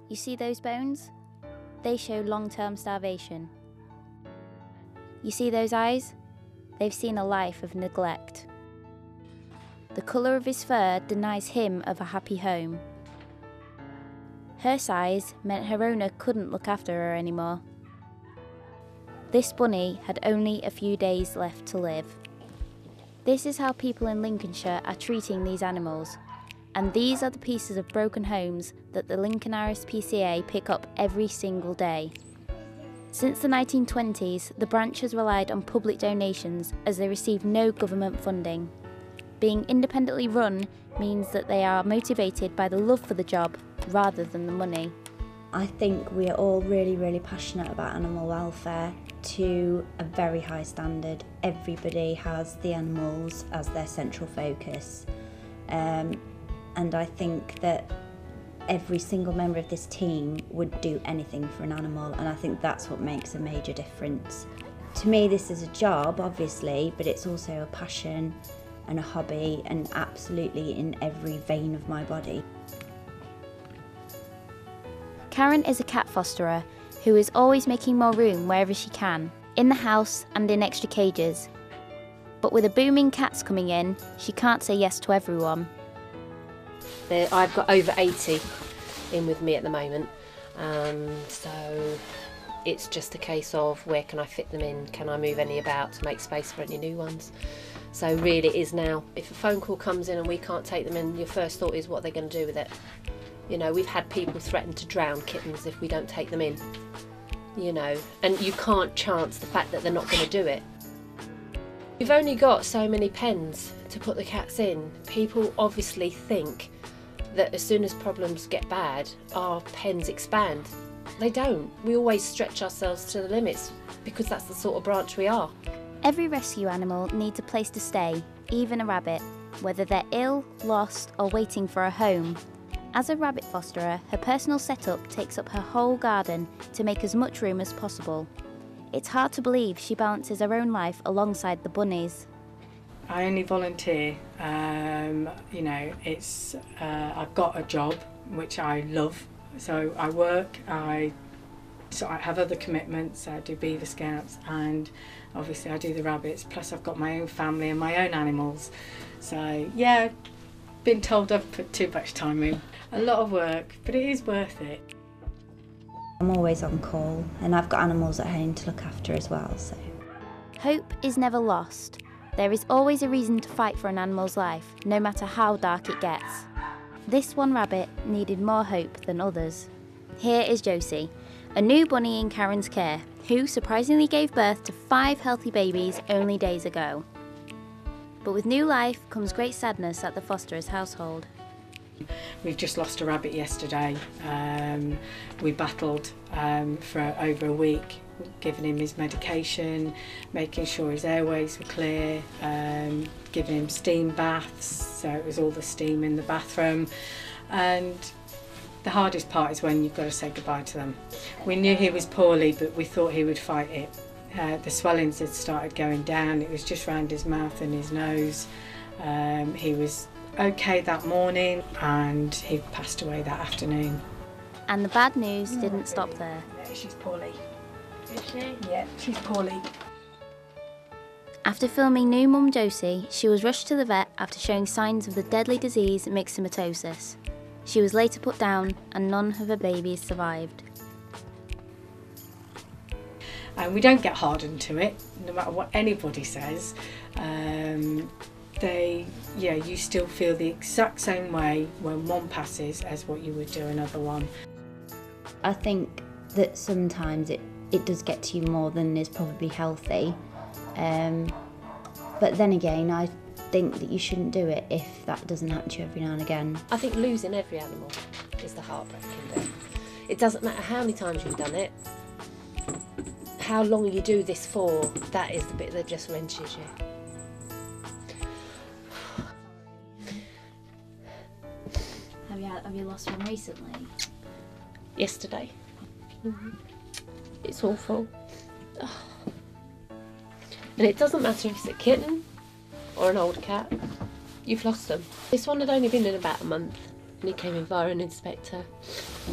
You see those bones? They show long-term starvation. You see those eyes? They've seen a life of neglect. The colour of his fur denies him of a happy home. Her size meant her owner couldn't look after her anymore. This bunny had only a few days left to live. This is how people in Lincolnshire are treating these animals, and these are the pieces of broken homes that the Lincoln RSPCA pick up every single day. Since the 1920s, the branch has relied on public donations as they receive no government funding. Being independently run means that they are motivated by the love for the job rather than the money. I think we are all really passionate about animal welfare to a very high standard. Everybody has the animals as their central focus. And I think that every single member of this team would do anything for an animal, and I think that's what makes a major difference. To me, this is a job, obviously, but it's also a passion and a hobby, and absolutely in every vein of my body. Karen is a cat fosterer who is always making more room wherever she can, in the house and in extra cages. But with a booming cats coming in, she can't say yes to everyone. I've got over 80 in with me at the moment, so it's just a case of where can I fit them in, can I move any about to make space for any new ones. So really it is now, if a phone call comes in and we can't take them in, your first thought is what they're going to do with it. You know, we've had people threaten to drown kittens if we don't take them in, you know, and you can't chance the fact that they're not going to do it. We've only got so many pens to put the cats in. People obviously think that as soon as problems get bad, our pens expand. They don't. We always stretch ourselves to the limits because that's the sort of branch we are. Every rescue animal needs a place to stay, even a rabbit, whether they're ill, lost, or waiting for a home. As a rabbit fosterer, her personal setup takes up her whole garden to make as much room as possible. It's hard to believe she balances her own life alongside the bunnies. I only volunteer, you know, I've got a job which I love, so I work, I have other commitments, I do Beaver Scouts, and obviously I do the rabbits, plus I've got my own family and my own animals. So yeah, been told I've put too much time in. A lot of work, but it is worth it. I'm always on call, and I've got animals at home to look after as well. So Hope is never lost. There is always a reason to fight for an animal's life, no matter how dark it gets. This one rabbit needed more hope than others. Here is Josie, a new bunny in Karen's care, who surprisingly gave birth to 5 healthy babies only days ago. But with new life comes great sadness at the fosterer's household. We've just lost a rabbit yesterday. We battled for over a week, giving him his medication, making sure his airways were clear, giving him steam baths, so it was all the steam in the bathroom. And the hardest part is when you've got to say goodbye to them. We knew he was poorly, but we thought he would fight it. The swellings had started going down, it was just round his mouth and his nose. He was okay that morning and he passed away that afternoon. And the bad news didn't stop there. Yeah, she's poorly. Is she? Yeah, she's poorly. After filming new mum Josie, she was rushed to the vet after showing signs of the deadly disease myxomatosis. She was later put down and none of her babies survived. And we don't get hardened to it, no matter what anybody says. You still feel the exact same way when one passes as what you would do another one. I think that sometimes it does get to you more than is probably healthy. But then again, I think that you shouldn't do it if that doesn't happen to you every now and again. I think losing every animal is the heartbreaking bit. It doesn't matter how many times you've done it, how long you do this for, that is the bit that just wrenches you. Have you lost one recently? Yesterday. It's awful. And it doesn't matter if it's a kitten or an old cat, you've lost them. This one had only been in about a month and he came in via an inspector,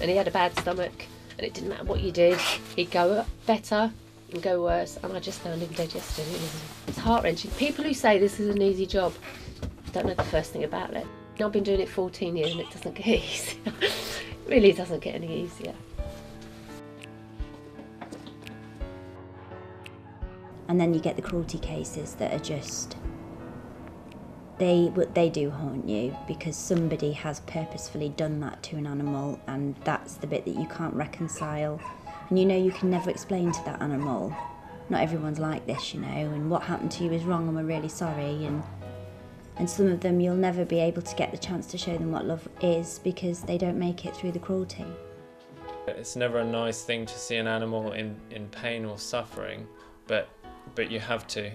and he had a bad stomach, and it didn't matter what you did, he'd go better and go worse, and I just found him dead yesterday. It's heart-wrenching. People who say this is an easy job don't know the first thing about it. I've been doing it 14 years and it doesn't get easier. It really doesn't get any easier. And then you get the cruelty cases that are just, they do haunt you, because somebody has purposefully done that to an animal, and that's the bit that you can't reconcile. And you know you can never explain to that animal, not everyone's like this, you know, and what happened to you is wrong and we're really sorry. And some of them you'll never be able to get the chance to show them what love is, because they don't make it through the cruelty. It's never a nice thing to see an animal in pain or suffering, but you have to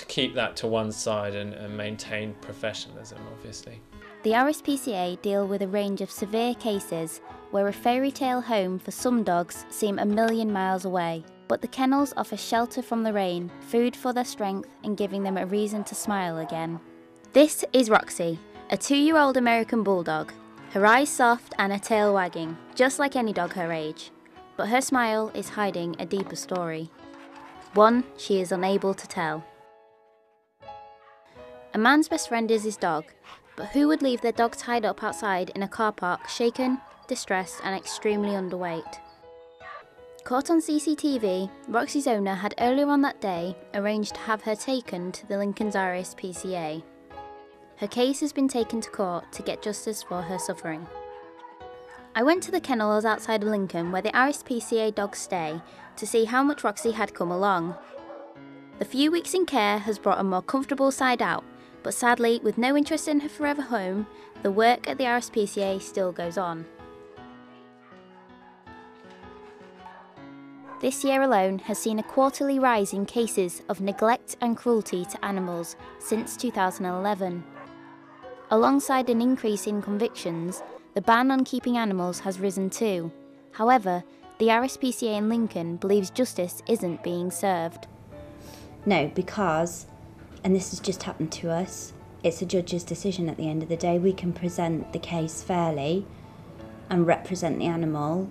keep that to one side and maintain professionalism, obviously. The RSPCA deal with a range of severe cases where a fairy tale home for some dogs seem a million miles away, but the kennels offer shelter from the rain, food for their strength, and giving them a reason to smile again. This is Roxy, a 2-year-old American bulldog, her eyes soft and her tail wagging, just like any dog her age. But her smile is hiding a deeper story, one she is unable to tell. A man's best friend is his dog, but who would leave their dog tied up outside in a car park, shaken, distressed and extremely underweight? Caught on CCTV, Roxy's owner had earlier on that day arranged to have her taken to the Lincoln's RSPCA. Her case has been taken to court to get justice for her suffering. I went to the kennels outside of Lincoln where the RSPCA dogs stay to see how much Roxy had come along. The few weeks in care has brought a more comfortable side out, but sadly, with no interest in her forever home, the work at the RSPCA still goes on. This year alone has seen a quarterly rise in cases of neglect and cruelty to animals since 2011. Alongside an increase in convictions, the ban on keeping animals has risen too. However, the RSPCA in Lincoln believes justice isn't being served. No, because, and this has just happened to us, it's a judge's decision at the end of the day. We can present the case fairly and represent the animal,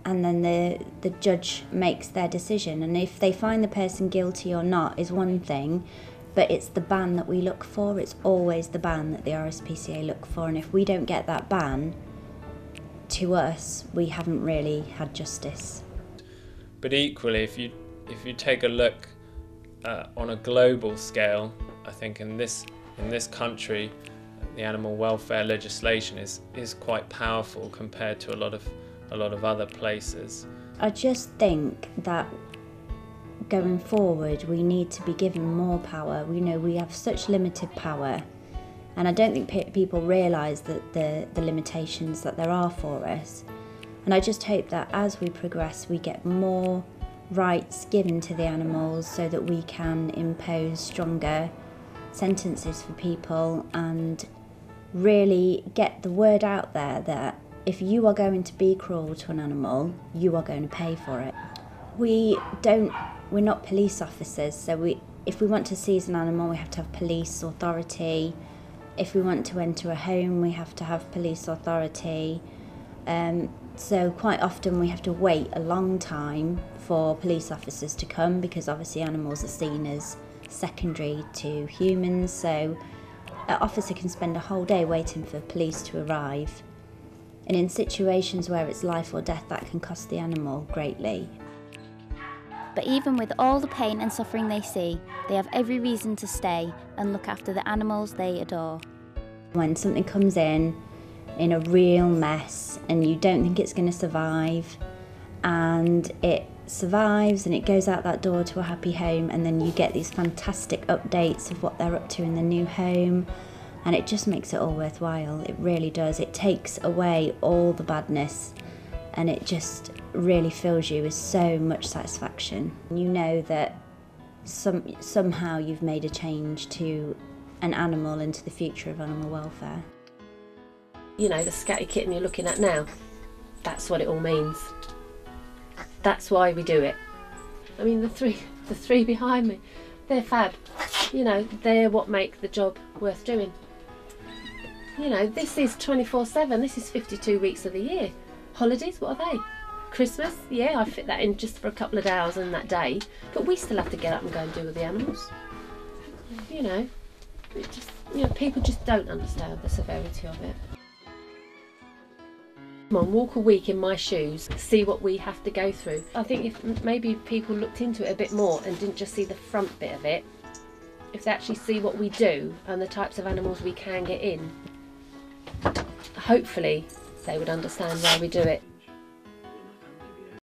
and then the judge makes their decision. And if they find the person guilty or not is one thing, but it's the ban that we look for. It's always the ban that the RSPCA look for, and if we don't get that ban, to us, we haven't really had justice. But equally, if you take a look on a global scale, I think in this country, the animal welfare legislation is quite powerful compared to a lot of other places. I just think that going forward, we need to be given more power. We know we have such limited power, and I don't think people realise that the limitations that there are for us. And I just hope that as we progress, we get more rights given to the animals so that we can impose stronger sentences for people and really get the word out there that if you are going to be cruel to an animal, you are going to pay for it. We're not police officers, so if we want to seize an animal, we have to have police authority. If we want to enter a home, we have to have police authority. So quite often we have to wait a long time for police officers to come, because obviously animals are seen as secondary to humans, so an officer can spend a whole day waiting for police to arrive. And in situations where it's life or death, that can cost the animal greatly. But even with all the pain and suffering they see, they have every reason to stay and look after the animals they adore. When something comes in a real mess and you don't think it's going to survive, and it survives and it goes out that door to a happy home, and then you get these fantastic updates of what they're up to in the new home, and it just makes it all worthwhile. It really does. It takes away all the badness, and it just really fills you with so much satisfaction. You know that somehow you've made a change to an animal and to the future of animal welfare. You know, the scatty kitten you're looking at now, that's what it all means. That's why we do it. I mean, the three behind me, they're fab. You know, they're what make the job worth doing. You know, this is 24/7, this is 52 weeks of the year. Holidays, what are they? Christmas, yeah, I fit that in just for a couple of hours in that day, but we still have to get up and go and do with the animals. You know, people just don't understand the severity of it. Come on, walk a week in my shoes, see what we have to go through. I think if maybe people looked into it a bit more and didn't just see the front bit of it, if they actually see what we do and the types of animals we can get in, hopefully they would understand why we do it.